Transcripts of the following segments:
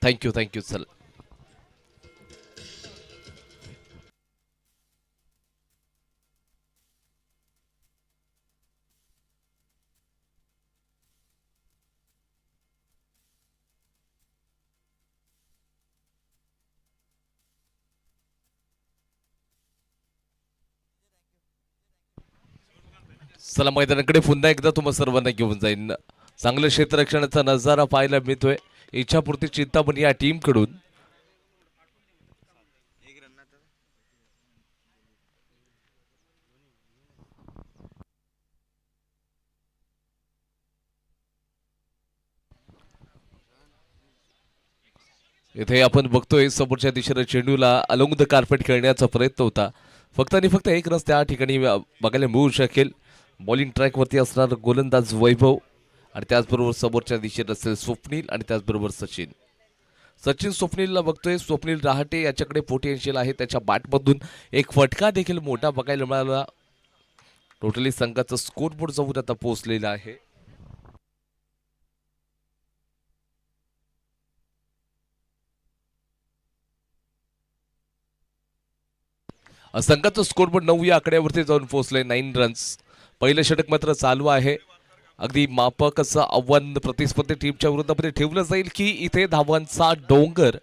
Thank you चल. चला मैदानाकडे पुन्हा एकदा तुम्हा सर्वांना घेऊन जाईन. चांगलं क्षेत्ररक्षणाचा नजारा पाहायला मिळतोय इच्छापूर्ती चिंतामणी या टीम कडून. इथे आपण बघतोय समोरच्या दिशेने चेंडूला अलोंग द कार्पेट खेळण्याचा प्रयत्न होता. फक्त आणि फक्त एक रन त्या ठिकाणी बघायला मिळू शकेल. बॉलिंग ट्रॅकवरती असणार गोलंदाज वैभव आणि त्याचबरोबर समोरच्या दिशेने असेल स्वप्नील आणि त्याचबरोबर सचिन. सचिन स्वप्नीलला बघतोय. स्वप्नील रहाटे याच्याकडे पोटेन्शियल आहे. त्याच्या बॅटमधून एक फटका देखील मोठा बघायला मिळाला. टोटली संघाचा स्कोरबोर्ड जाऊन आता पोहोचलेला आहे. संघाचं स्कोरबोर्ड 9 या आकड्यावरती जाऊन पोहोचले. 9 रन्स. पहिलं षटक मात्र चालू आहे. अगदी मापक असं आव्हान प्रतिस्पर्धी टीमच्या विरोधामध्ये ठेवलं जाईल की इथे धावांचा डोंगर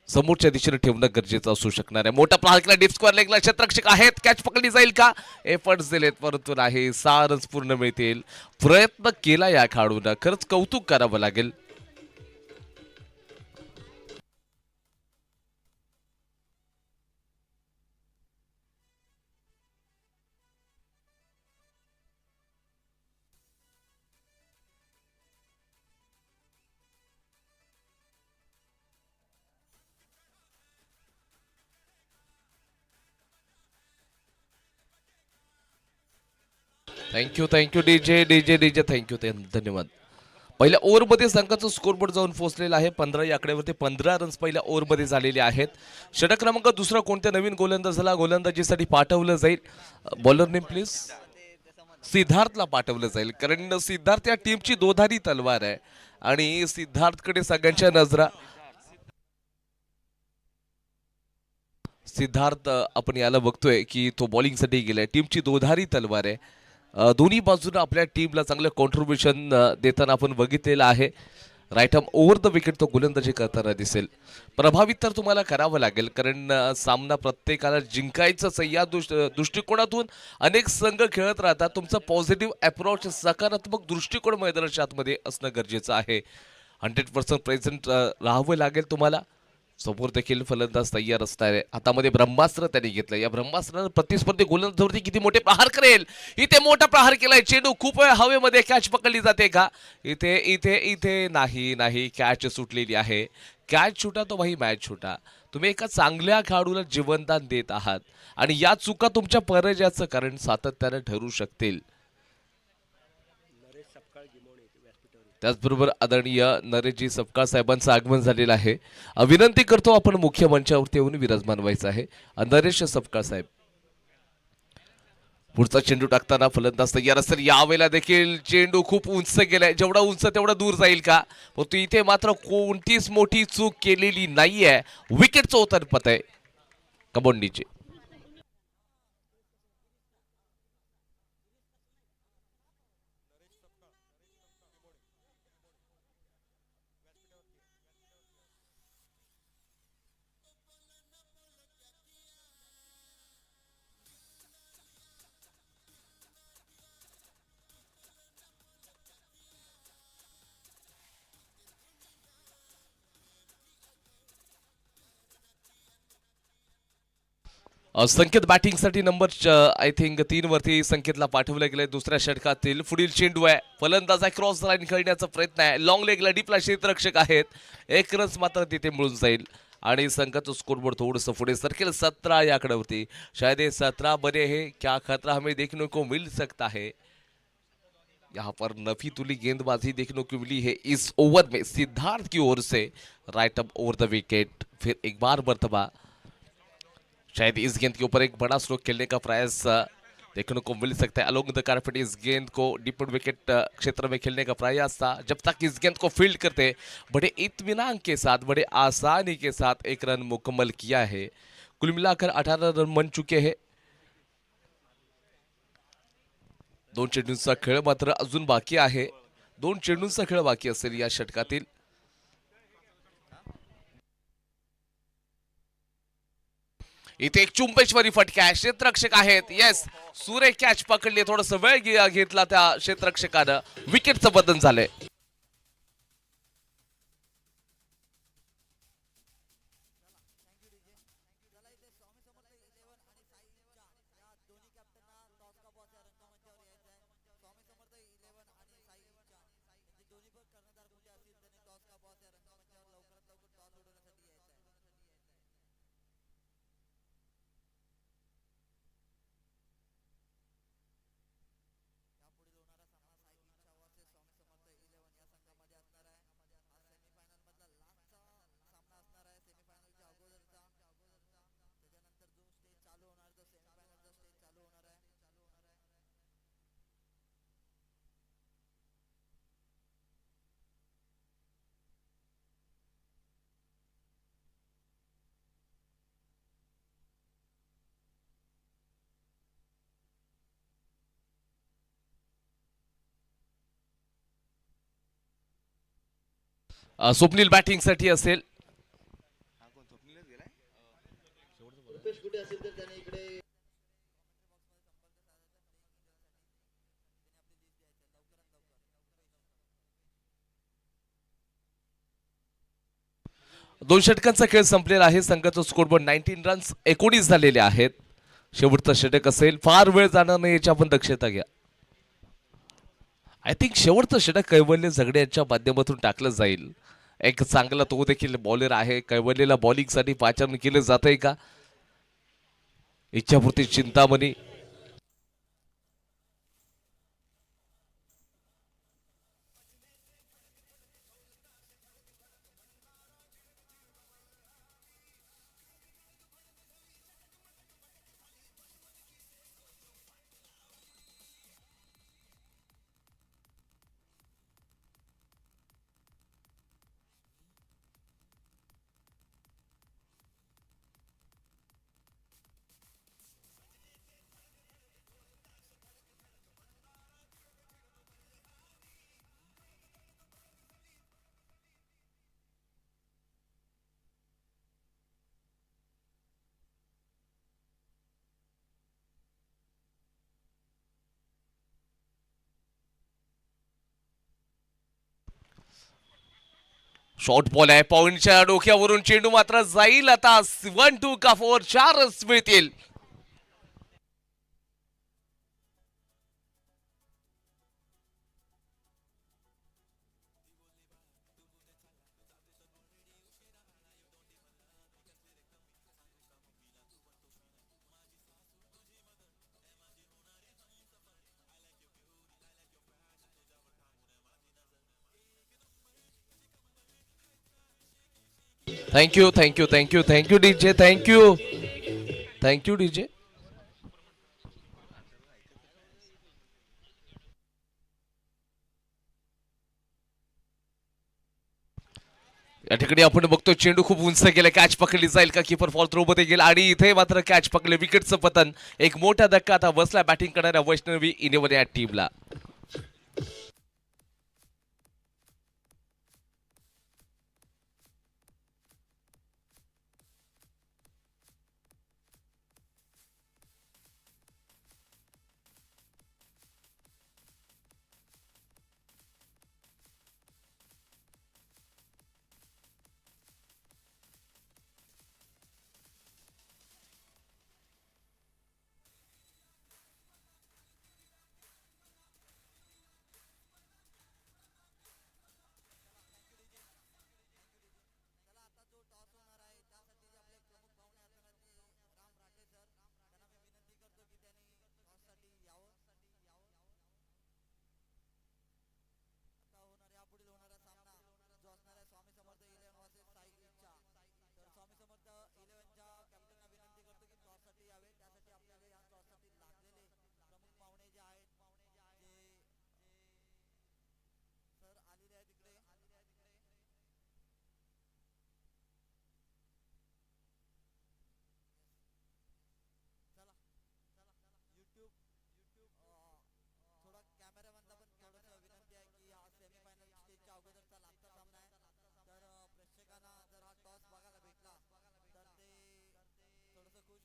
समोरच्या दिशेने ठेवणं गरजेचं असू शकणार आहे. मोठा प्रहार केला डीप स्क्वेअर लेगला. क्षेत्ररक्षक आहेत. कॅच पकडली जाईल का? एफर्ट्स दिलेत परंतु नाही. 6 रन्स पूर्ण मिळतील. प्रयत्न केला या खेळाडूनं. खरंच कौतुक करावं लागेल. Thank you DJ DJ DJ thank you धन्यवाद. पहिल्या ओव्हरमध्ये संघाचं स्कोरबोर्ड जाऊन पोहोचलेला आहे. 15 या आकड्यावरती 15 रन्स पहिल्या ओव्हरमध्ये झालेले आहेत. षटक क्रमांक दुसरा कोणत्या नवीन गोलंदाजाला गोलंदाजीसाठी पाठवलं जाईल? Bowler name please. सिद्धार्थला पाठवलं जाईल कारण सिद्धार्थ या टीमची दोधारी तलवार आहे आणि सिद्धार्थकडे सगळ्यांच्या नजरा. सिद्धार्थ आपण याला बघतोय की तो बॉलिंगसाठी गेलाय. टीमची दोधारी तलवार आहे. दोन्ही बाजूने आपल्या टीमला चांगलं कॉन्ट्रीब्युशन देताना आपण बघितलेलं आहे. Right arm over the wicket तो गोलंदाजी करताना दिसेल. प्रभावित तर तुम्हाला करावं लागेल कारण सामना प्रत्येकाला जिंकायचंच आहे. या दृष्टिकोनातून अनेक संघ खेळत राहतात. तुमचा पॉझिटिव्ह अप्रोच सकारात्मक दृष्टिकोन मैदानाच्या आतमध्ये असणं गरजेचं आहे. 100% प्रेझेंट राहावं लागेल तुम्हाला. समोर देखील फलंदाज तयार असणार आहे. हातामध्ये ब्रह्मास्त्र त्यांनी घेतलं. या ब्रह्मास्त्रानं प्रतिस्पर्धी गोलंदाजावरती किती मोठे प्रहार करेल. इथे मोठा प्रहार केलाय. चेंडू खूप वेळ हवेमध्ये. कॅच पकडली जाते का? इथे इथे इथे नाही नाही कॅच सुटलेली आहे. कॅच छुटा तो भाई मॅच छुटा. तुम्ही एका चांगल्या खेळाडूला जीवनदान देत आहात आणि या चुका तुमच्या पराजयाचं कारण सातत्याने ठरू शकतील. त्याचबरोबर आदरणीय नरेशजी सपकाळ साहेबांचं आगमन झालेलं आहे. विनंती करतो आपण मुख्य मंचावरती येऊन विराजमान व्हायचं आहे. नरेश सपकाळ साहेब. पुढचा चेंडू टाकताना फलंदाज तयार असेल. यावेळेला देखील चेंडू खूप उंच गेलाय. जेवढा उंच तेवढा दूर जाईल का? परंतु इथे मात्र कोणतीच मोठी चूक केलेली नाहीये. विकेटचं उतरपत आहे कबोंडीचे. संकेत बॅटिंगसाठी नंबर आय थिंक 3 वरती संकेतला पाठवलं गेलंय. दुसऱ्या षटकातील पुढील चेंडू आहे. फलंदाज आहे. क्रॉस लाईन खेळण्याचा प्रयत्न आहे. लॉंग लेगला डीपला क्षेत्ररक्षक आहेत. एक रन्स मात्र तिथे मिळून जाईल आणि संघाचं स्कोरबोर्ड थोडंसं पुढे सरकेल. 17 या आकड्यावरती. शायद 17 बने हैं क्या खतरा हमें देखने को मिल सकता है. यहाँ पर नफी तुली गेंदबाजी देखने को मिली है इस ओवर में सिद्धार्थ की ओर से. Right up over the wicket. फिर एक बार मर्तबा शायद इस गेंद के ऊपर एक बड़ा स्ट्रोक खेलने का प्रयास देखने को मिल सकता है। अलोंग द कारपेट इस गेंद को डीप विकेट क्षेत्र में खेलने का प्रयास था। जब तक इस गेंद को फील्ड करते बड़े इत्मीनान के साथ, बड़े आसानी के साथ एक रन मुकम्मल किया है। कुल मिलाकर 18 रन बन चुके हैं। दोन चेंडूंचा खेळ मात्र अजून बाकी आहे। दोन चेंडूंचा खेळ बाकी असेल या षटकातील। इथे एक चुंबेश्वरी फटका आहे, क्षेत्ररक्षक आहेत, येस सुरे कॅच पकडली, थोडस वेळ घेतला त्या क्षेत्ररक्षकानं, विकेटचं बदल झालंय। स्वप्नील बॅटिंग साठी असेल। दोन षटकांचा खेळ संपलेला आहे। संघाचा स्कोरबोर्ड 19 रन्स 19 झालेले आहेत। शेवटचं षटक असेल, फार वेळ जाणार नाही याची आपण दक्षता घ्या। आय थिंक शेवटचं षटक कैवल्य झगडे यांच्या माध्यमातून टाकलं जाईल। एक चांगला तो देखील बॉलर आहे। कैवल्यला बॉलिंग साठी पाचारण केलं जातंय का? इच्छापूर्ती चिंतामणी, शॉर्ट बॉल आहे, पॉइंटच्या डोक्यावरून चेंडू मात्र जाईल। आता 1-2 का 4 4 रन्स मिळतील। Thank you thank you thank you thank you DJ, thank you DJ. या ठिकाणी आपण बघतो चेंडू खूप उंच गेला, कॅच पकडली जाईल का? कीपर फॉल थ्रो मध्ये गेला आणि इथे मात्र कॅच पकडले, विकेटचं पतन। एक मोठा धक्का आता बसला बॅटिंग करणाऱ्या वैष्णवी इलेव्हन या टीमला।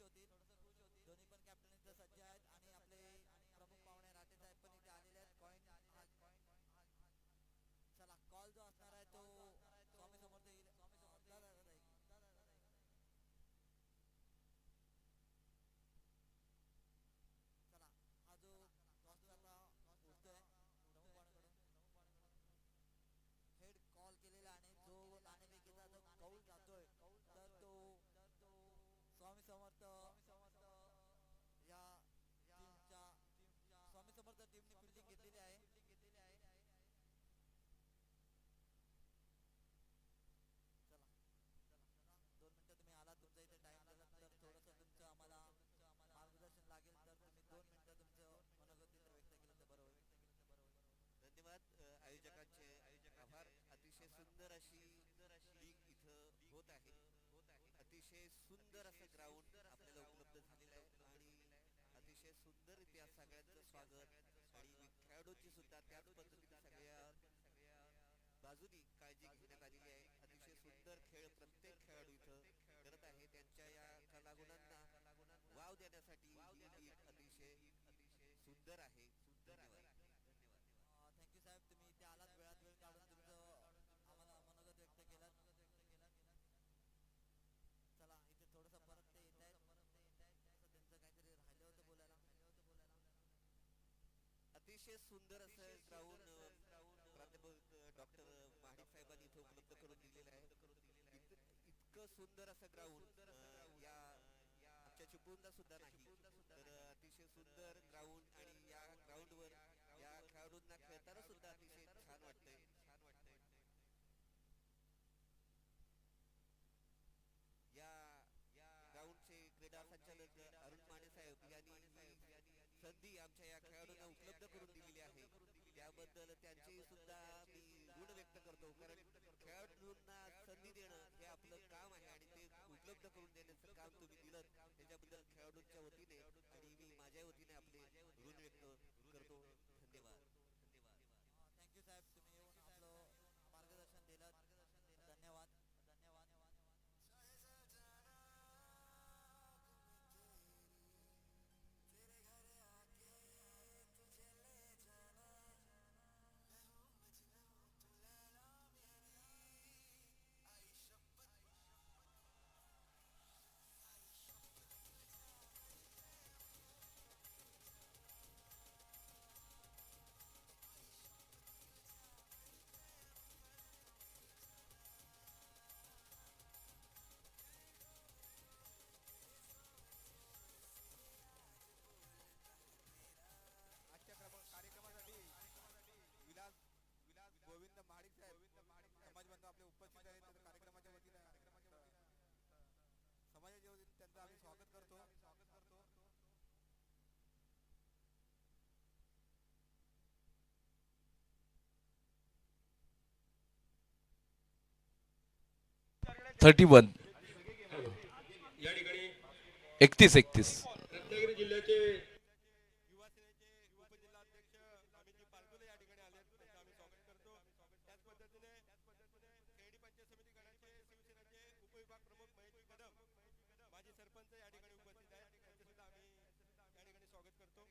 दोन्ही पण कॅप्टन इथं सज्ज आहेत आणि आपले प्रमुख पाहुणे राठे साहेब पण इथे आलेले आहेत. चला कॉल जो असणार आहे तो स्वामी समर्थ येईल. चला हा जो टॉस आता उडतोय प्रमुख पाहुण्याकडून हेड कॉल केलेला आणि जो नाणेफेकीचा जो कौल जातोय तर तो स्वामी समर्थ या टीमच्या स्वामी समर्थ टीमने फिल्डिंग घेतलेली आहे. चला 2 मिनिटं तुम्ही आला तुमचा इथे टाइम झाला तर थोडंसं तुमचं आम्हाला मार्गदर्शन लागेल तर तुम्ही 2 मिनिटं तुमचं मनोगत इथे व्यक्त केलं तर बरं होईल. धन्यवाद आयोजकांचे आभार. अतिशय सुंदर अशी लीग इथं होत आहे. अतिशय सुंदर असं ग्राउंड आपल्याला उपलब्ध झालेलं आहे आणि अतिशय सुंदर इथे सगळ्यांचं स्वागत आणि खेळाडूंची सुद्धा त्याच पद्धतीने सगळ्या बाजूनी काळजी घेण्यात आलेली आहे. अतिशय सुंदर खेळ प्रत्येक खेळाडू इथं करत आहे. त्यांच्या या कलागुणांना वाव देण्यासाठी ही लीग अतिशय सुंदर आहे. धन्यवाद. थँक्यू साहेब तुम्ही इथे आलात वेळात वेळ काढून तुमचं आम्हाला मनोगत व्यक्त केलं. चला इथे थोडंसं परत ते येत आहेत त्यांचं काहीतरी राहिलं होतं बोलायला. अतिशय सुंदर असं ग्राउंड प्राध्यापक डॉक्टर महाडिक साहेबांनी इथे उपलब्ध करून दिलेलं आहे. इतकं सुंदर असं ग्राउंड या आमच्या चिपळूणला सुद्धा नाही. तर अतिशय सुंदर ग्राउंड आणि या ग्राउंडवर या खेळाडूंना खेळताना सुद्धा अतिशय छान वाटतंय. या ग्राउंडचे क्रीडा संचालक अरुण माने साहेब यांनी ही संधी आमच्या या खेळाडूंना उपलब्ध करून दिलेली आहे. त्याबद्दल त्यांचे सुद्धा मी ऋण व्यक्त करतो. कारण खेळाडूंना संधी देणं हे आपलं काम आहे आणि ते उपलब्ध करून देण्याचं काम तुम्ही दिलं त्याच्याबद्दल खेळाडूंच्या वतीने आणि मी माझ्या वतीने आपले ऋण व्यक्त करतो. धन्यवाद. थँक्यू साहेब तुम्ही येऊन आपलं मार्गदर्शन दिलं. धन्यवाद. आजच्या कार्यक्रमासाठी विलास गोविंद महाडिक साहेब समाज बांधव आपले उपस्थित आहेत. कार्यक्रमाच्या वतीने समाजाच्या वतीने त्यांचं आम्ही स्वागत करतो. Thirty one 31. रत्नागिरी जिल्ह्याचे युवा सेनेचे उपजिल्हाध्यक्ष अमितजी पालटुले या ठिकाणी आले. त्यांचं आम्ही स्वागत करतो. त्याच पद्धतीने खेडी पंचायत समिती गणाचे शिवसेनेचे उपविभाग प्रमुख महेशजी कदम माजी सरपंच या ठिकाणी उपस्थित आहेत. त्यांचं सुद्धा आम्ही या ठिकाणी स्वागत करतो.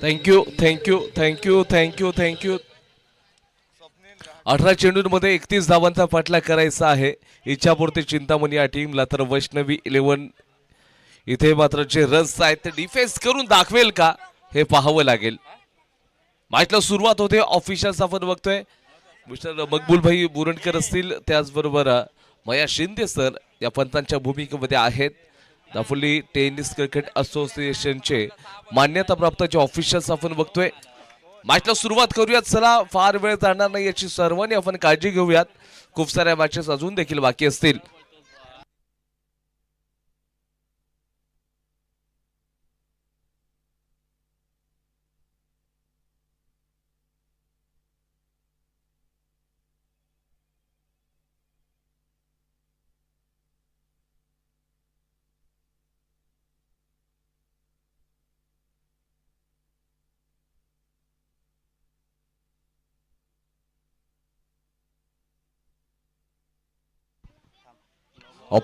Thank you thank you thank you thank you thank you. 18 चेंडूंमध्ये 31 धावांचा पाठलाग करायचा आहे इच्छापूर्ती चिंतामणी या टीमला. तर वैष्णवी 11 इथे मात्र जे रन्स आहेत ते डिफेन्स करून दाखवेल का हे पाहावं लागेल. मॅचला सुरुवात होते. ऑफिशियल्स आपण बघतोय मिस्टर मकबूल भाई बुरंडकर असतील, त्याचबरोबर मया शिंदे सर या पंतांच्या भूमिकेमध्ये आहेत. दापोली टेनिस क्रिकेट असोसिएशनचे मान्यताप्राप्त जे ऑफिशियल्स आपण बघतोय. मॅचला सुरुवात करूयात. चला, फार वेळ जाणार नाही याची सर्वांनी आपण काळजी घेऊयात. खूप साऱ्या मॅचेस अजून देखील बाकी असतील.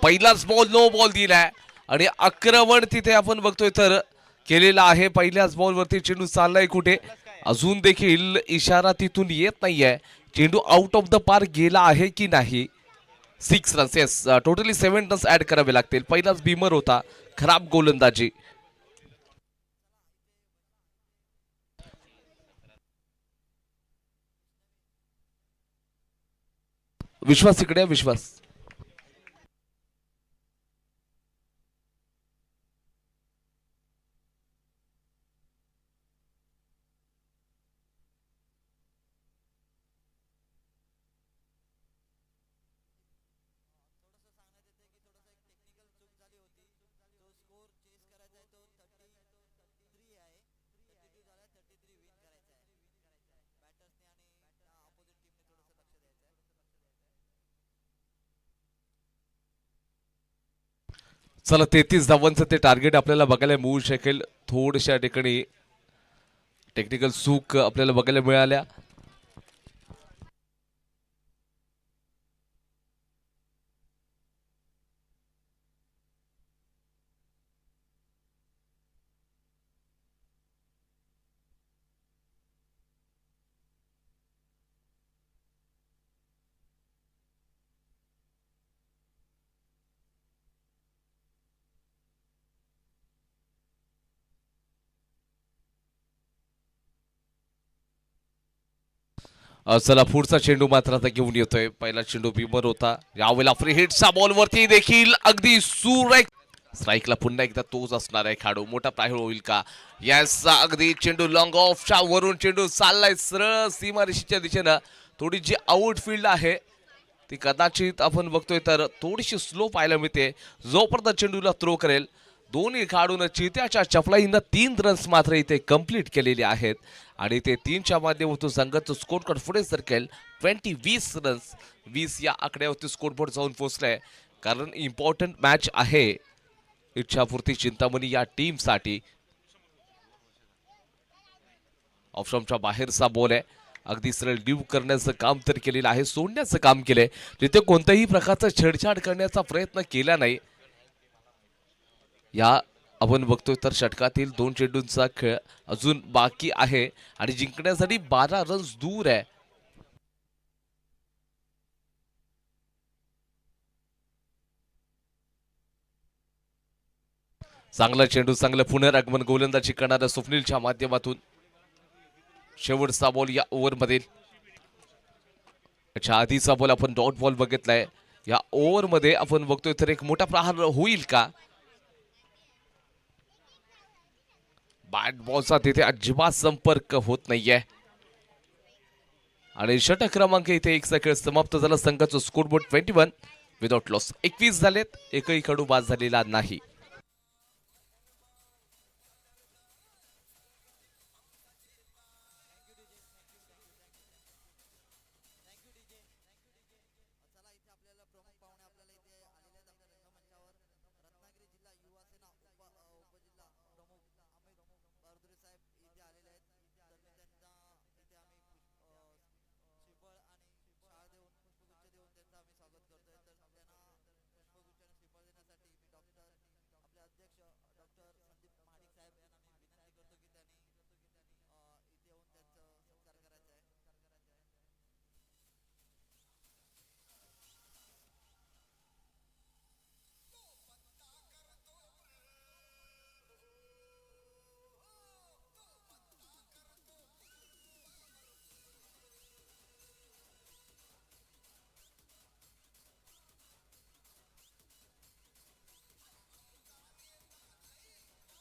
पहिलाच बॉल नो बॉल दिलाय आणि आक्रमण तिथे आपण बघतोय तर केलेलं आहे. पहिल्याच बॉल वरती चेंडू चाललाय कुठे अजून देखील इशारा तिथून येत नाहीये. चेंडू आउट ऑफ द पार्क गेला आहे की नाही. 6 runs, yes, totally 7 runs add करावे लागतील. पहिलाच बीमर होता, खराब गोलंदाजी. विश्वास इकडे आहे, विश्वास. थोडंसं सांगण्यात येते की थोडंसं एक टेक्निकल चूक झाली होती. जो स्कोर चेस करायचा आहे तो 33 आहे. 32 झाला, 33 विन करायचा आहे बॅटर्सने आणि अपोजिट टीमने थोडंसं लक्ष द्यायचं आहे. चला, 33 धावांचं ते टार्गेट आपल्याला बघायला मिळू शकेल. थोड्याशा ठिकाणी टेक्निकल चूक आपल्याला बघायला मिळाल्या. चला, पुढचा चेंडू मात्र आता घेऊन येतोय. पहिला चेंडू बीमर होता, यावेळेला फ्री हिटचा बॉल वरती देखील अगदी सुरेख स्ट्राईकला पुन्हा एकदा तोच असणार आहे खेळाडू. मोठा प्राय होईल का. यस, अगदी चेंडू लॉंग ऑफच्या वरून चेंडू चाललाय सरळ सीमारेषेच्या दिशेनं. थोडी जी आउटफील्ड आहे ती कदाचित आपण बघतोय तर थोडीशी स्लो पाहायला मिळते. जोपर्यंत चेंडूला थ्रो करेल दोन्ही खेळाडूंना चित्याच्या चपलाईनं 3 रन्स मात्र इथे कंप्लीट केलेले आहेत आणि ते 3च्या माध्यमातून संघाचं स्कोर कार्ड पुढे सरकेल. 20 रन्स 20 या आकड्यावरती स्कोरबोर्ड जाऊन पोहोचलाय. कारण इम्पॉर्टंट मॅच आहे इच्छापूर्ती चिंतामणी या टीमसाठी. ऑप्शनच्या बाहेरचा बॉल आहे. अगदी सरळ ड्यू करण्याचं काम तर केलेलं आहे, सोडण्याचं काम केलंय. तिथे कोणत्याही प्रकारचा छेडछाड करण्याचा प्रयत्न केला नाही. या आपण बघतोय तर षटकातील 2 चेंडूंचा खेळ अजून बाकी आहे आणि जिंकण्यासाठी 12 रन्स दूर आहे. चांगला चेंडू, चांगलं पुनरागमन गोलंदाजी करणाऱ्या स्वप्नीलच्या माध्यमातून. शेवटचा बॉल या ओव्हरमध्ये. अच्छा, आधीचा बॉल आपण डॉट बॉल बघितलाय. या ओव्हरमध्ये आपण बघतोय तर एक मोठा प्रहार होईल का. बॅट बॉलचा तिथे अजिबात संपर्क होत नाहीये आणि षटक क्रमांक इथे 1 खेळ समाप्त झाला. संघाचं स्कोरबोर्ड 21 विदाउट लॉस. 21 झालेत, एकही खेळाडू बाद झालेला नाही. चला, इथे आपल्याला प्रमुख पाहुणे आपल्याला इथे आलेले आहेत आपल्या रंगमंचावर. रत्नागिरी जिल्हा युवा सेना उपजिल्हा प्रमुख अमित बारदुरे साहेब इथे आलेले आहेत. तर मी त्यांना इथे आम्ही श्रीफळ आणि शाळ देऊन पुष्पगुच्छ देऊन त्यांचं आम्ही स्वागत करतोय. तर त्यांना पुष्पगुच्छ आणि श्रीफळ देण्यासाठी मी doctor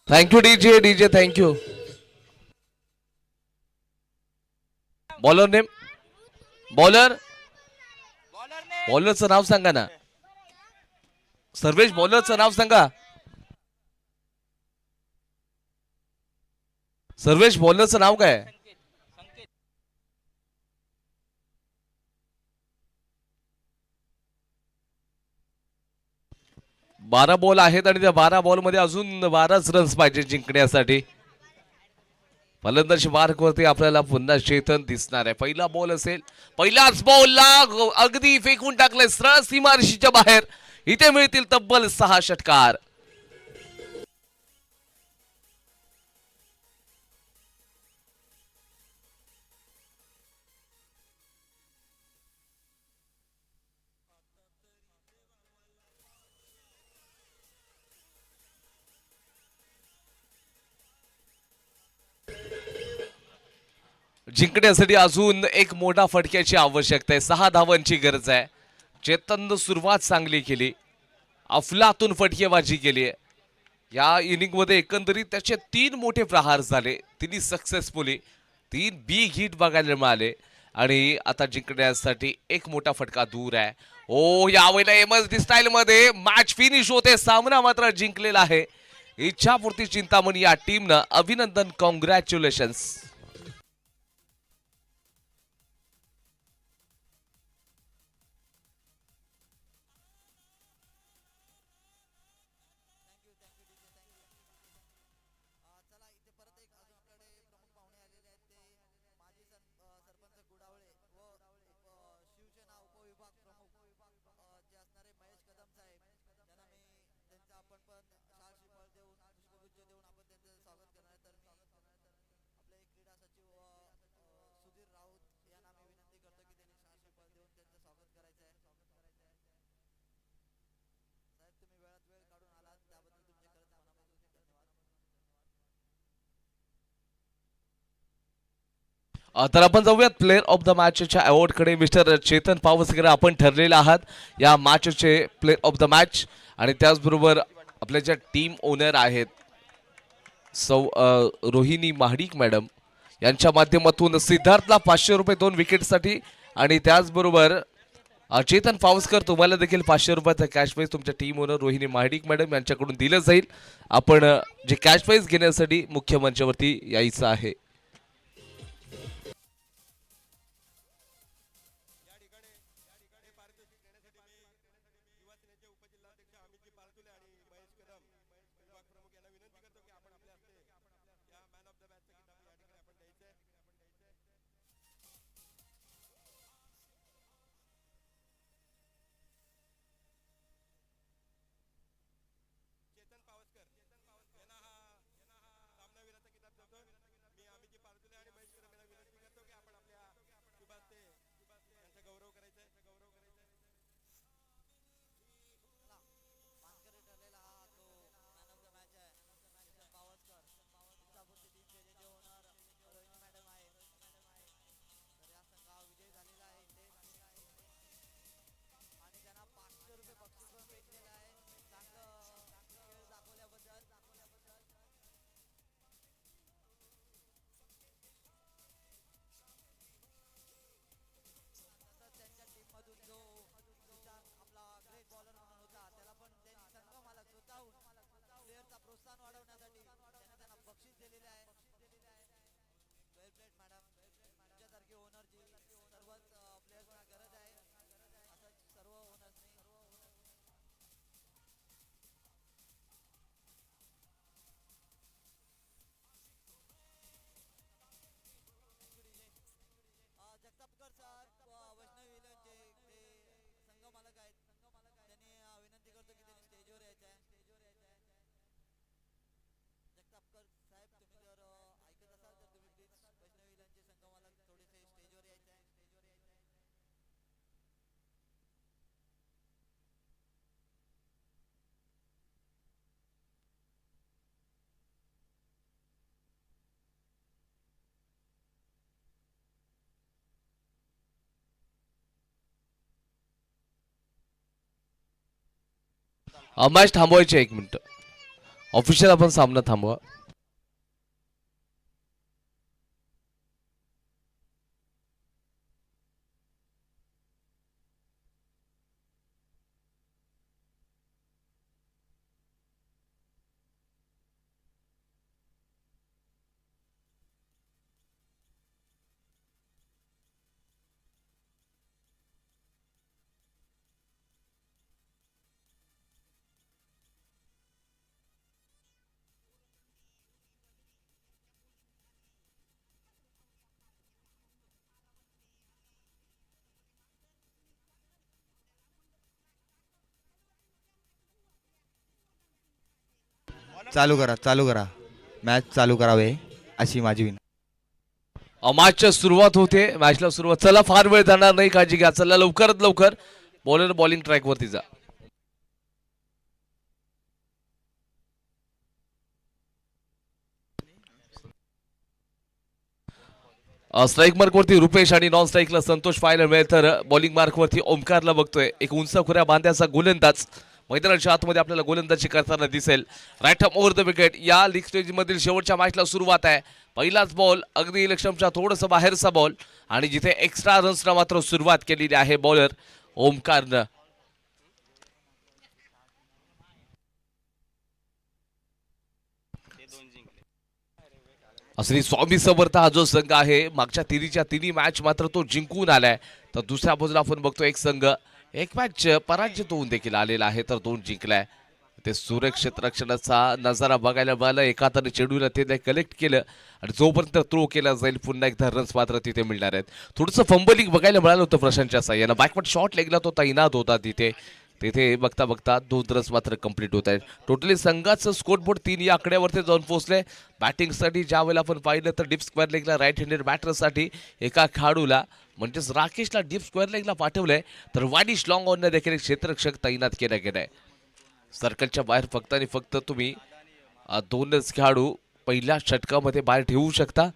thank you DJ DJ thank you. Bowler name bowler बॉलरचं नाव सांगा ना. सर्वेश बॉलरचं नाव सांगा. सर्वेश बॉलरचं नाव काय? 12 बॉल आहेत आणि त्या 12 बॉल मध्ये अजून 12च रन्स पाहिजे जिंकण्यासाठी. फलंदाजी मार्कवरती आपल्याला पुन्हा चेतन दिसणार आहे. पहिला बॉल असेल. पहिल्याच बॉलला अगदी फेकून टाकले सरळ सीमारेषेच्या बाहेर. इथे मिळतील तब्बल 6 षटकार. जिंकण्यासाठी अजून एक मोठा फटक्याची आवश्यकता आहे. 6 धावांची गरज आहे. चेतननं सुरुवात चांगली केली. अफलातून फटकेबाजी केली आहे. या इनिंग मध्ये एकंदरीत त्याचे 3 मोठे प्रहार झाले. तिन्ही सक्सेसफुली 3 बिग हिट बघायला मिळाले आणि आता जिंकण्यासाठी एक मोठा फटका दूर आहे. ओ यावेळेला एमएसडी स्टाईल मध्ये मॅच फिनिश होते. सामना मात्र जिंकलेला आहे. इच्छापूर्ती चिंतामणी या टीमनं अभिनंदन, कॉंग्रॅच्युलेशन्स. चला इथे परत एक अजून आपल्याकडे प्रमुख पाहुणे आलेले आहेत. ते माजी सरपंच गुडावळे व शिवसेना उपविभाग प्रमुख जे असणारे महेश कदम साहेब, त्यांना मी त्यांचा आपण पण शाल श्रीफळ देऊन पुष्पगुच्छ देऊन आपण त्यांचं स्वागत करणार आहे. तर मी आपले क्रीडा सचिव सुधीर राऊत यांना मी विनंती करतो की त्यांनी शाल श्रीफळ देऊन त्यांचं स्वागत करायचं आहे. साहेब तुम्ही वेळात वेळ काढून आलात त्याबद्दल तुमचे खरंच मनापासून धन्यवाद. तर आपण जाऊयात प्लेअर ऑफ द मॅचच्या अवॉर्ड कडे. मिस्टर चेतन पावसकर आपण ठरलेले आहात या मॅचचे प्लेअर ऑफ द मॅच. आणि त्याचबरोबर आपल्या ज्या टीम ओनर आहेत रोहिणी महाडिक मॅडम यांच्या माध्यमातून सिद्धार्थला 500 रुपये 2 विकेटसाठी आणि त्याचबरोबर चेतन पावसकर तुम्हाला देखील 500 रुपयाचा कॅश प्राईज तुमच्या team owner Rohini Mahadik madam यांच्याकडून दिलं जाईल. आपण जे कॅश प्राईज घेण्यासाठी मुख्य मंचावरती यायचं आहे. या ठिकाणी पारितोषिक देण्यासाठी मी युवा सेनेचे उपजिल्हाध्यक्ष अमितजी पारतुले आणि महेश कदम विभाग प्रमुख यांना विनंती करतो की आपण आपल्या हस्ते या मॅन ऑफ द मॅचचं किताब या ठिकाणी आपण द्यायचंय. चेतन पावसकर यांना हा सामनावीराचा किताब देतो. मी अमितजी पारतुले आणि महेश कदम यांना विनंती करतो की आपण आपल्या शुभ हस्ते यांचा गौरव करायचा आहे. मानकरी ठरलेला हा तो मॅन ऑफ द मॅच आहे चेतन पावसकर. इच्छापूर्ती टीमचे जे ओनर रोहिणी मॅडम आहे. तर या संघ हा विजयी झालेला आहे इथे आणि त्यांना 500 रुपये बक्षीस पण भेटलेलं आहे. चांगलं खेळ दाखवल्याबद्दल. तसंच त्यांच्या टीम मधून जो विशाल आपला ग्रेट बॉलर म्हणून होता त्याला पण त्यांनी संघ मालक स्वतःहून प्लेअरचा प्रोत्साहन वाढवण्यासाठी त्यांनी त्यांना बक्षीस दिलेले आहे. वेल प्लेड मॅडम. तुमच्यासारखे ओनरची सर्वच प्लेयर्सना गरज आहे. असंच सर्व ओनर्सनी जगतापकर सर वैष्णवी विलनचे ते संघ मालक आहेत. त्यांनी विनंती करतो की त्यांनी स्टेजवर यायचं आहे. जगतापकर साहेब तुम्ही जर ऐकत असाल तर तुम्ही प्लीज वैष्णवी विलनचे संघ मालक थोडेसे स्टेजवर यायचं आहे. मॅच थांबवायची 1 मिनिट. ऑफिशियल आपण सामना थांबवा. चालू करा मॅच चालू करावे अशी माझी विनंती. मॅचच्या सुरुवात होते. मॅचला सुरुवात. चला फार वेळ जाणार नाही, काळजी घ्या. चला लवकरात लवकर बॉलर बॉलिंग ट्रॅक वरती जा. स्ट्राईक मार्क वरती रुपेश आणि नॉन स्ट्राईकला संतोष पाहायला मिळेल, तर बॉलिंग मार्क वरती ओमकारला बघतोय. एक उंच खुऱ्या बांध्याचा गोलंदाज मैदानाच्या आतमध्ये आपल्याला गोलंदाजी करताना दिसेल. Right arm over the wicket. या लीग स्टेज मधील शेवटच्या मॅचला सुरुवात आहे. पहिलाच बॉल अगदी इलेक्शनच्या थोडंसं बाहेरचा बॉल आणि जिथे एक्स्ट्रा रन्सना मात्र सुरुवात केलेली आहे बॉलर ओमकारनं. श्री स्वामी समर्थ हा जो संघ आहे मागच्या तिन्ही मॅच मात्र तो जिंकून आलाय, तर दुसऱ्या बाजूला आपण बघतो एक संघ एक मॅच पराजित होऊन देखील आलेला आहे, तर 2 जिंकलाय. ते सुरक्षित रक्षणाचा नजारा बघायला मिळाला. एका हाताने चेंडूला ते कलेक्ट केलं आणि जोपर्यंत थ्रो केला जाईल पुन्हा एकदा रन्स मात्र तिथे मिळणार आहेत. थोडंसं फंबलिंग बघायला मिळालं होतं प्रशांतच्या साह्यानं. बॅकवर्ड शॉट लेगला तो तैनात होता तिथे. बघता बघता 2 रन्स मात्र कंप्लीट होत आहेत. टोटली संघाचं स्कोर बोर्ड 3 या आकड्यावरती जाऊन पोहोचले. बॅटिंगसाठी ज्या वेळेला आपण पाहिलं तर डीप स्क्वेअर लेगला राईट हँडेड बॅटरसाठी एका खेळाडूला म्हणजेच राकेशला डीप स्क्वेअर लेगला पाठवलंय, तर वानिश लॉंग ऑनने देखील एक क्षेत्ररक्षक तैनात केला गेलाय. सर्कलच्या बाहेर फक्त आणि फक्त तुम्ही 2च खेळाडू पहिल्या षटकामध्ये बाहेर ठेवू शकता,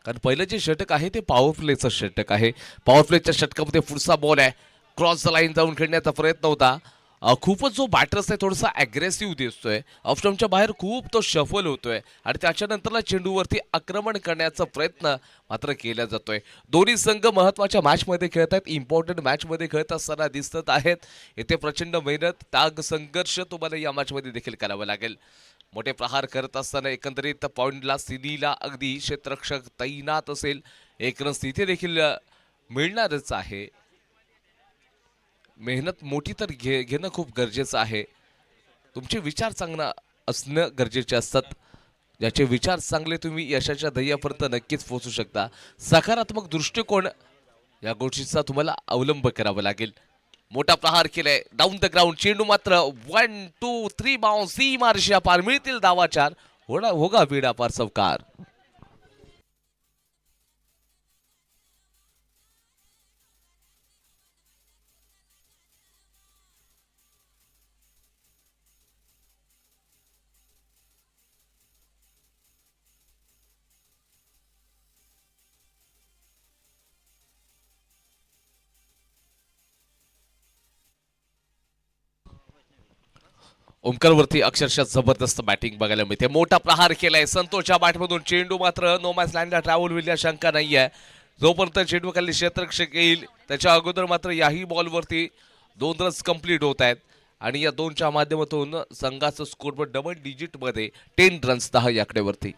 कारण पहिलं जे षटक आहे ते पॉवर प्लेचं षटक आहे. पॉवर प्लेच्या षटकामध्ये पुढचा बॉल आहे. क्रॉस द लाईन जाऊन खेळण्याचा प्रयत्न होता. खूपच जो बॅटर्स आहे थोडासा अग्रेसिव्ह दिसतोय. ऑफस्टम्पच्या बाहेर खूप तो शफल होतोय आणि त्याच्यानंतरला चेंडूवरती आक्रमण करण्याचा प्रयत्न मात्र केला जातोय. दोन्ही संघ महत्वाच्या मॅचमध्ये खेळत आहेत, इम्पॉर्टंट मॅचमध्ये खेळत असताना दिसत आहेत. येथे प्रचंड मेहनत त्याग संघर्ष तुम्हाला या मॅचमध्ये देखील करावं लागेल. मोठे प्रहार करत असताना एकंदरीत पॉइंटला सिनीला अगदी क्षेत्ररक्षक तैनात असेल. एक रन तिथे देखील मिळणारच आहे. मेहनत मोठी तर घेणं खूप गरजेचं आहे. तुमचे विचार चांगला असणं गरजेचे असतात. ज्याचे विचार चांगले तुम्ही यशाच्या ध्येयापर्यंत नक्कीच पोहोचू शकता. सकारात्मक दृष्टिकोन या गोष्टीचा तुम्हाला अवलंब करावा लागेल. मोठा प्रहार केलाय डाऊन द ग्राउंड. चेंडू मात्र 1 2 3 बाउन्स सी मार्शिया पार मिळतील धावा 4. होगा बीडा पार सवकार. ओमकार वरती अक्षरशः जबरदस्त बॅटिंग बघायला मिळते. मोठा प्रहार केलाय संतोषच्या बॅटमधून. चेंडू मात्र नो मॅच लँडला ट्रॅव्हल होईल या शंका नाहीये. जोपर्यंत चेंडू खाली क्षेत्ररक्षक येईल त्याच्या अगोदर मात्र याही बॉलवरती 2 रन्स कंप्लीट होत आहेत आणि या 2च्या माध्यमातून संघाचं स्कोर डबल डिजिट मध्ये 10 रन्स 10 या आकड्यावरती.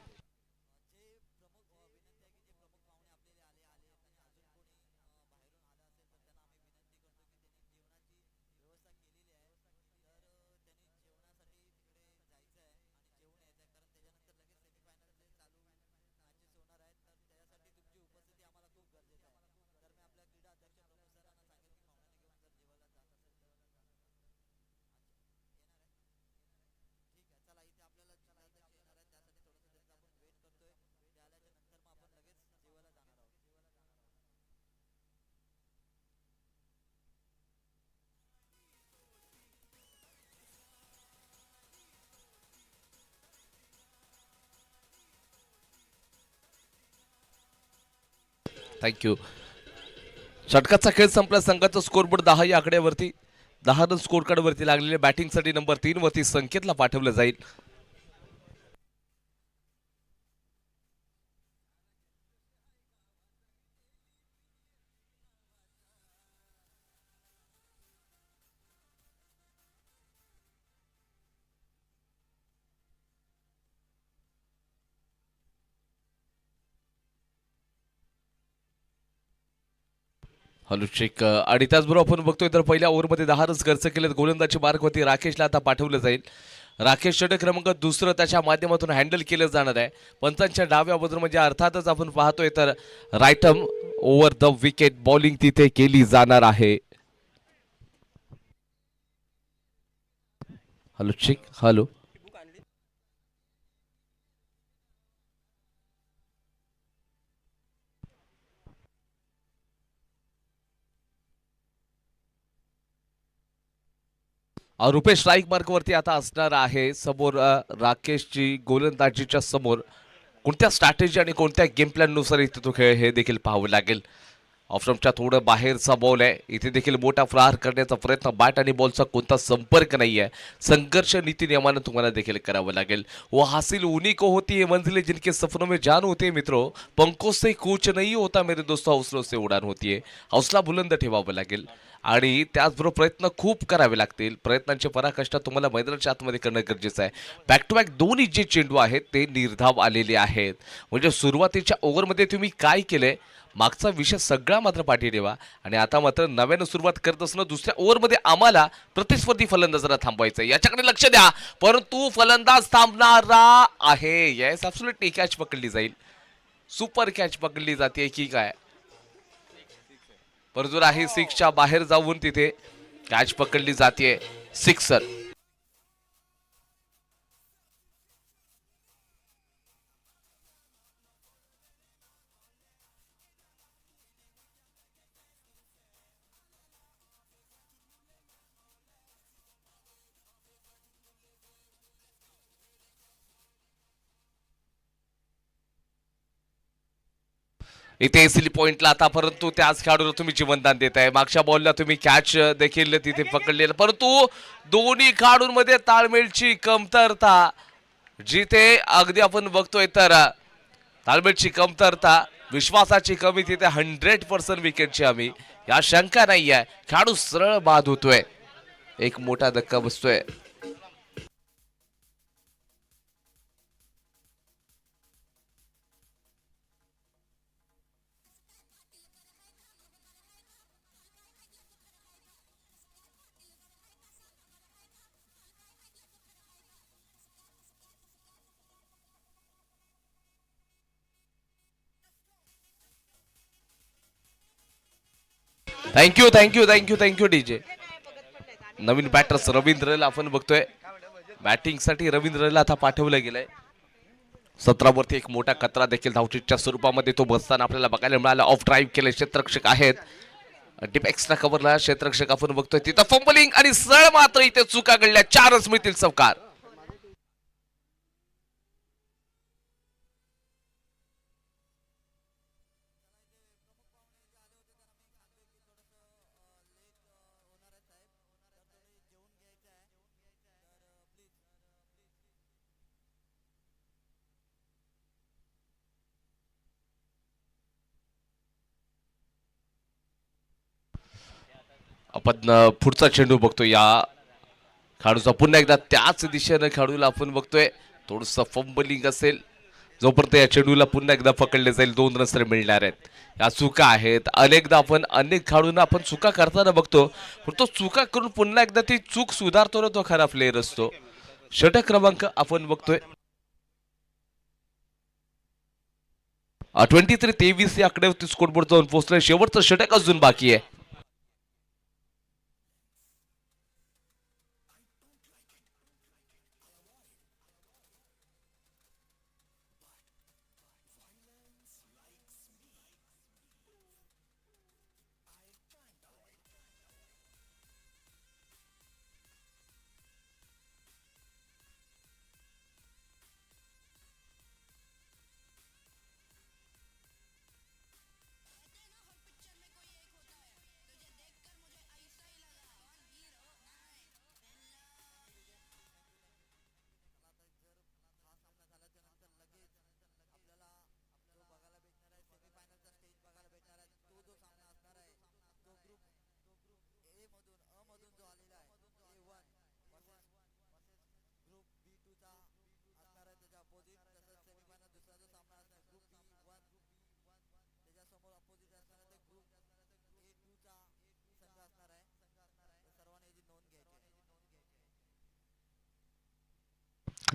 थँक्यू. षटकाचा खेळ संपला. संघाचा स्कोरबोर्ड 10 या आकड्यावरती. 10 रन स्कोर कार्ड वरती लागलेले. बॅटिंगसाठी नंबर 3 वरती संकेतला पाठवलं जाईल. Hello check. आणि त्याचबरोबर आपण बघतोय तर पहिल्या ओव्हरमध्ये 10 रन्स खर्च केलेत. गोलंदाजी मार्कवरती राकेशला आता पाठवलं जाईल. राकेश षटक क्रमांक दुसरं त्याच्या माध्यमातून हँडल केलं जाणार आहे. पंचांच्या डाव्या बाजूला म्हणजे अर्थातच आपण पाहतोय तर right arm over the wicket bowling तिथे केली जाणार आहे. Hello check. Hello. Rupesh strike मार्कवरती आता असणार आहे. समोर राकेशची गोलंदाजीच्या समोर कोणत्या स्ट्रॅटेजी आणि कोणत्या गेम प्लॅन नुसार इथे तो खेळ हे देखील पाहावं लागेल. ऑफस्टंपच्या थोडं बाहेरचा बॉल आहे. इथे देखील मोठा प्रहार करण्याचा प्रयत्न. बॅट आणि बॉलचा कोणता संपर्क नाही आहे. संघर्ष नीती नियमानं तुम्हाला देखील करावं लागेल. वो हासिल उन्हीं को होती है मंजिलें जिनके सपनों में जान होते मित्रों. पंखों से कूच नहीं होता मेरे दोस्तों, हौसलों से उडान होती है. हौसला बुलंद ठेवावं लागेल आणि त्याचबरोबर प्रयत्न खूप करावे लागतील. प्रयत्नांची पराकाष्ठा तुम्हाला मैदानाच्या आतमध्ये करणं गरजेचं आहे. बॅक टू बॅक दोन्ही जे चेंडू आहेत ते निर्धाव आलेले आहेत. म्हणजे सुरुवातीच्या ओव्हरमध्ये तुम्ही काय केलंय मागचा विषय सगळा मात्र पाठी ठेवा आणि आता मात्र नव्यानं सुरुवात करत असणं. दुसऱ्या ओव्हरमध्ये आम्हाला प्रतिस्पर्धी फलंदाजांना थांबवायचं आहे याच्याकडे लक्ष द्या. परंतु फलंदाज थांबणारा आहे. येस ॲब्सोल्युटली कॅच पकडली जाईल. सुपर कॅच पकडली जाते की काय. परंतु आहे 6च्या बाहेर जाऊन तिथे कॅच पकडली जाते. सिक्सर. इथे एसिली पॉइंटला आता, परंतु त्याच खेळाडूला तुम्ही जीवनदान देत आहे. मागच्या बॉलला तुम्ही कॅच देखील तिथे पकडलेलं, परंतु दोन्ही खेळाडूंमध्ये ताळमेळची कमतरता. जिथे अगदी आपण बघतोय तर ताळमेळची कमतरता, विश्वासाची कमी, तिथे 100% विकेटची हमी या शंका नाही आहे. खेळाडू सरळ बाद होतोय. एक मोठा धक्का बसतोय. Thank you thank you thank you thank you DJ. नवीन बॅटर्स रवींद्रला आपण बघतोय. बॅटिंगसाठी रवींद्रला आता पाठवलं गेलंय. 17 वरती एक मोठा कचरा देखील धावचीच्या स्वरूपामध्ये तो बसताना आपल्याला बघायला मिळाला. ऑफ ड्राईव्ह केले. क्षेत्ररक्षक आहेत. डीप एक्स्ट्रा कव्हरला क्षेत्ररक्षक आपण बघतोय. तिथं फंबलिंग आणि सळ मात्र इथे चुका घडल्या. 4च मिळतील चौकार. आपण पुढचा चेंडू बघतोय. या खेळाडूचा पुन्हा एकदा त्याच दिशेनं खेळाडूला आपण बघतोय. थोडंसं फंबलिंग असेल. जोपर्यंत या चेंडूला पुन्हा एकदा पकडले जाईल 2 रन्स मिळणार आहेत. या चुका आहेत. अनेकदा आपण अनेक खेळाडूंना आपण चुका करताना बघतो, पण तो चुका करून पुन्हा एकदा ती चूक सुधारतो ना, तो खरा प्लेयर असतो. षटक क्रमांक आपण बघतोय 23-23 या आकड्यावरती स्कोरबोर्ड जाऊन पोहोचलाय. शेवटचं षटक अजून बाकी आहे.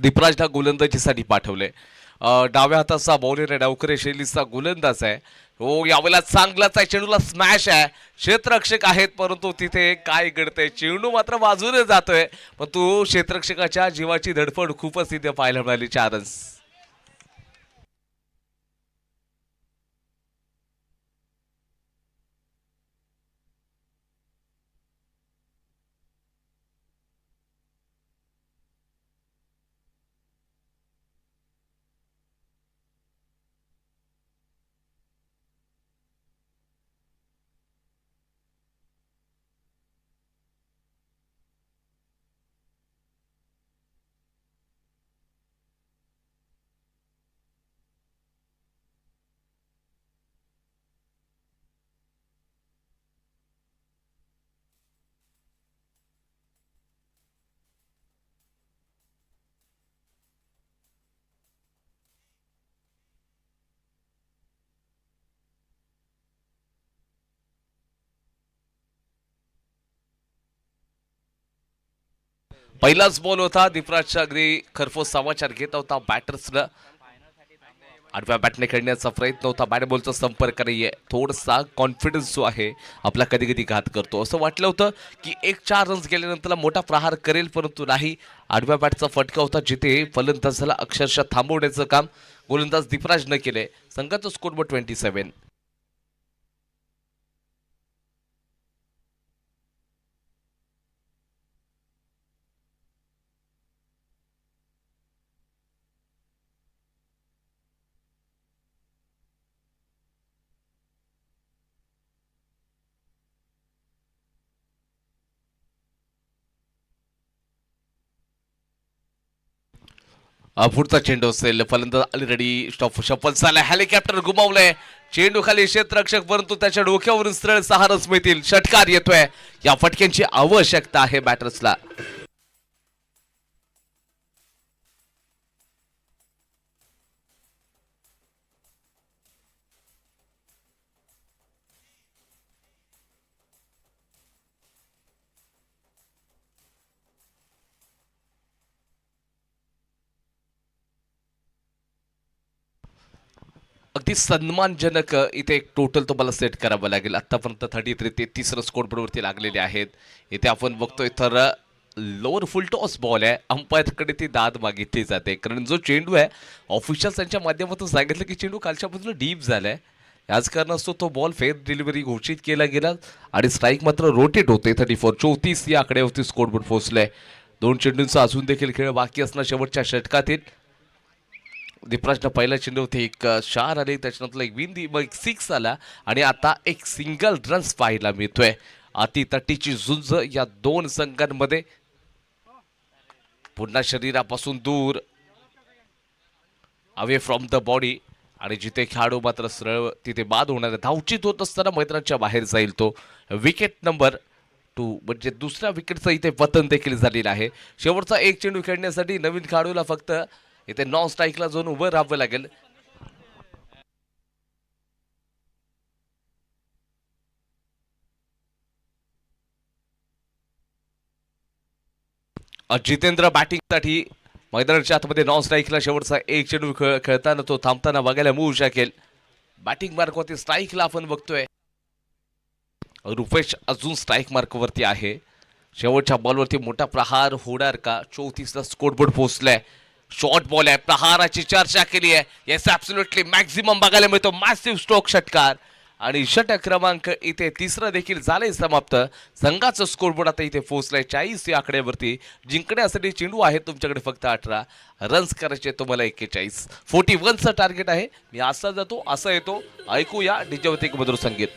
दीपराजला गोलंदाजीसाठी पाठवले. डाव्या हाताचा बॉलर आहे, डावकरे शैलीचा गोलंदाज आहे. हो, यावेळेला चांगलाच आहे, चेंडूला स्मॅश आहे, क्षेत्ररक्षक आहेत, परंतु तिथे काय घडतंय, चेंडू मात्र बाजूने जातोय, पण तो क्षेत्ररक्षकाच्या जीवाची धडपड खूपच तिथे पाहायला मिळाली. 4 रन्स. पहिलाच बॉल होता, दीपराजच्या अगदी खरफोस समाचार घेत होता बॅटर्सला. आडव्या बॅटने खेळण्याचा प्रयत्न होता, बॅट बॉलचा संपर्क नाहीये, थोडासा कॉन्फिडन्स जो आहे आपला कधी कधी घात करतो. असं वाटलं होतं की 4 रन्स गेल्यानंतर मोठा प्रहार करेल, परंतु नाही. आडव्या बॅटचा फटका होता, जिथे फलंदाजाला अक्षरशः थांबवण्याचं काम गोलंदाज दीपराजनं केले. संघाचा स्कोरबोर्ड 27. पुढचा चेंडू असेल, फलंदाज ऑलरेडी स्टॉप शफल झाला, हेलिकॉप्टर घुमावलंय, चेंडू खाली क्षेत्ररक्षक, परंतु त्याच्या डोक्यावरून सरळ 6 रन्स मिळतील. षटकार येतोय, या फटक्यांची आवश्यकता आहे बॅटर्सला. अगदी सन्मानजनक इथे एक टोटल तुम्हाला सेट करावं लागेल. आतापर्यंत 33 ते 30 रन स्कोरबोर्डवरती लागलेले आहेत. इथे आपण बघतोय तर लोअर फुल टॉस बॉल आहे, अंपायरकडे ती दाद मागितली जाते, कारण जो चेंडू आहे ऑफिशियल त्यांच्या माध्यमातून सांगितलं की चेंडू खालच्या बाजूला डीप झालाय. याच कारणास्तव तो बॉल फेअर डिलिव्हरी घोषित केला गेला आणि स्ट्राईक मात्र रोटेट होते. 34 या आकड्यावरती स्कोरबोर्ड पोहोचलाय. 2 चेंडूंचा अजून देखील खेळ बाकी असणार शेवटच्या षटकातील. दीपराजनं पहिल्या चेंडूवरती एक 4 आले, त्याच्यानंतर एक विन मग 6 आला आणि आता एक सिंगल रन्स पाहायला मिळतोय. अतितटीची झुंज या 2 संघांमध्ये. पुन्हा शरीरापासून दूर, अवे फ्रॉम द बॉडी, आणि जिथे खेळाडू मात्र सरळ तिथे बाद होणार, धावचित होत असताना मैदानाच्या बाहेर जाईल तो. विकेट नंबर 2 म्हणजे दुसऱ्या विकेटचं इथे पतन देखील झालेलं आहे. शेवटचा एक चेंडू खेळण्यासाठी नवीन खेळाडूला फक्त इथे नॉन स्ट्राईकला जाऊन उभं राहावं लागेल. जितेंद्र बॅटिंगसाठी मैदानाच्या आतमध्ये नॉन स्ट्राईकला शेवटचा एक चेंडू खेळताना तो थांबताना बघायला मिळू शकेल. बॅटिंग मार्कवरती स्ट्राईकला आपण बघतोय, रुपेश अजून स्ट्राईक मार्कवरती आहे. शेवटच्या बॉलवरती मोठा प्रहार होणार का? 34ला स्कोरबोर्ड पोहोचलाय. शॉर्ट बॉल आहे, प्रहाराची चर्चा केली आहे. येस, ॲब्सोल्युटली मॅक्झिमम बघायला मिळतो, मॅसिव्ह स्ट्रोक षटकार, आणि षटक क्रमांक इथे 3 देखील झालंय समाप्त. संघाचं स्कोरबोर्ड आता इथे पोहोचलाय 40 या आकड्यावरती. जिंकण्यासाठी चेंडू आहे तुमच्याकडे फक्त 18, रन्स करायचे तुम्हाला 41. 41चं टार्गेट आहे. मी असा जातो असा येतो. ऐकूया डीजेवरती एक मधुर संगीत.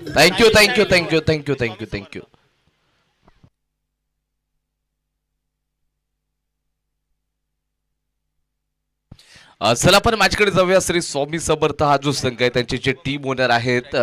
Thank you thank you thank you thank you thank you thank you. चला आपण मॅचकडे जाऊया. श्री स्वामी समर्थ हा जो संघ आहे त्यांचे जे टीम ओनर आहेत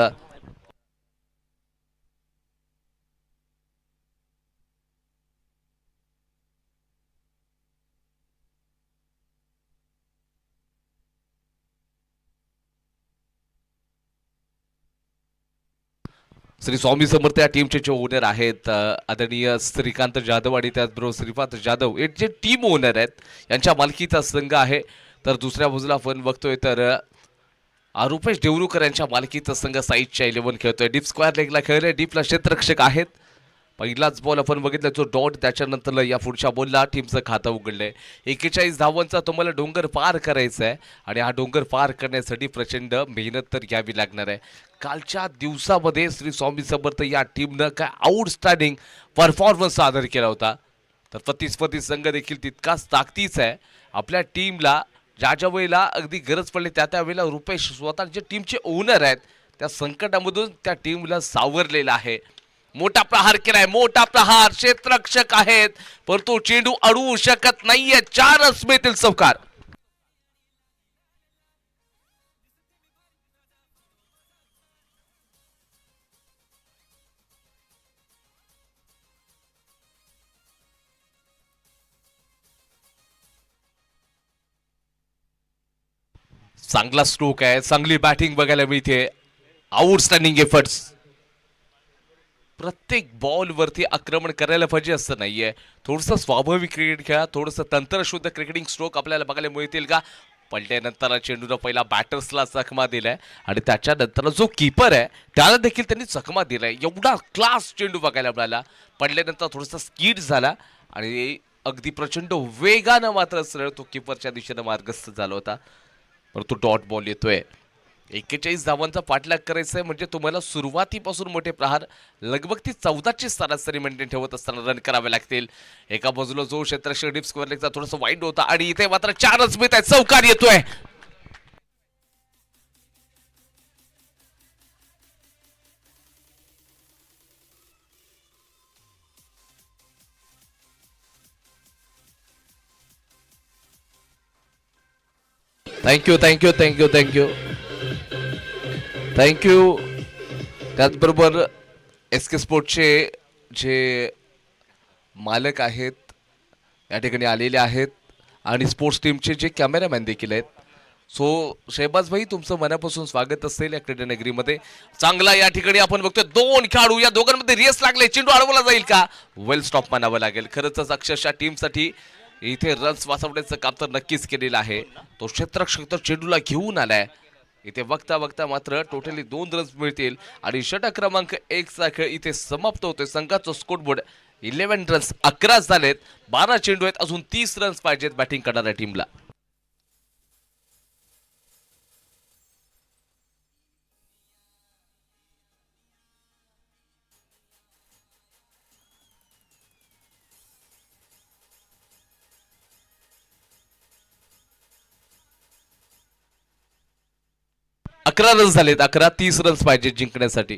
श्री स्वामी समर्थ या टीमचे जे ओनर आहेत आदरणीय श्रीकांत जाधव आणि त्याचबरोबर श्रीपाद जाधव हे जे टीम ओनर आहेत यांच्या मालकीचा संघ आहे. तर दुसऱ्या बाजूला आपण बघतोय तर रुपेश देवरूकर यांच्या मालकीचा संघ साईडच्या 11 खेळतोय. डीप स्क्वेअर लेगला खेळले. डीपला क्षेत्ररक्षक आहेत. पहिलाच बॉल आपण बघितला जो डॉट, त्याच्यानंतर या पुढच्या बॉलला टीमचं खातं उघडलंय. 41 धावांचा तुम्हाला डोंगर पार करायचा आहे आणि हा डोंगर पार करण्यासाठी प्रचंड मेहनत तर घ्यावी लागणार आहे. कालच्या दिवसामध्ये श्री स्वामी समर्थ या टीमनं काय आउटस्टँडिंग परफॉर्मन्स सादर केला होता. तर प्रतिस्पर्धी संघ देखील तितकाच ताकदीचा आहे. आपल्या टीमला ज्या ज्या वेळेला अगदी गरज पडली त्या वेळेला रुपेश स्वतः जे टीमचे ओनर आहेत त्या संकटामधून त्या टीमला सावरलेला आहे. मोठा प्रहार केलाय. मोठा प्रहार. क्षेत्ररक्षक आहेत परंतु चेंडू अडवू शकत नाहीये. 4 रन्स मिळतील चौकार. चांगला स्ट्रोक आहे. चांगली बॅटिंग बघायला मिळते. Outstanding efforts. प्रत्येक बॉल वरती आक्रमण करायला पाहिजे असं नाहीये. थोडंसं स्वाभाविक क्रिकेट खेळा. थोडंसं तंत्रशुद्ध क्रिकेटिंग स्ट्रोक आपल्याला बघायला मिळतील का. पलट्यानंतर चेंडूनं पहिला बॅटर्सला चकमा दिलाय आणि त्याच्यानंतर जो कीपर आहे त्याला देखील त्यांनी चकमा दिलाय. एवढा क्लास चेंडू बघायला मिळाला. पडल्यानंतर थोडासा स्कीड झाला आणि अगदी प्रचंड वेगानं मात्र सरळ तो कीपरच्या दिशेनं मार्गस्थ झाला होता. परंतु डॉट बॉल येतोय. 41 धावांचा पाठलाग करायचा आहे म्हणजे तुम्हाला सुरुवातीपासून मोठे प्रहार लगभग ती 14ची सरासरी मेंटेन ठेवत असताना रन करावे लागतील. एका बाजूला जो क्षेत्ररक्षक डीप स्क्वेअर लेगचा थोडासा वाईड होता आणि इथे मात्र 4 रन्स मिळत आहेत. चौकार येतोय. Thank you thank you thank you thank you thank you. त्याचबरोबर एस के स्पोर्टचे जे मालक आहेत या ठिकाणी आलेले आहेत आणि स्पोर्ट्स टीमचे जे कॅमेरामॅन देखील आहेत. सो शहबाज भाई तुमचं मनापासून स्वागत असेल या क्रीडा नगरीमध्ये. चांगला या ठिकाणी आपण बघतोय 2 खेळाडू या दोघांमध्ये रेस लागले. चेंडू अडवला जाईल का. वेल स्टॉप मानावं लागेल. खरंच अक्षरशः टीमसाठी इथे रन्स वाचवण्याचं काम तर नक्कीच केलेलं आहे. तो क्षेत्ररक्षक तर चेंडूला घेऊन आलाय. इथे बघता बघता मात्र टोटली 2 रन्स मिळतील आणि षटक क्रमांक 1 चा खेळ इथे समाप्त होतोय. संघाचा स्कोरबोर्ड 11 रन्स 11 झालेत. 12 चेंडू आहेत. अजून 30 रन्स पाहिजेत बॅटिंग करणाऱ्या टीमला. अकरा रन्स झालेत. 11 30 रन्स पाहिजे जिंकण्यासाठी.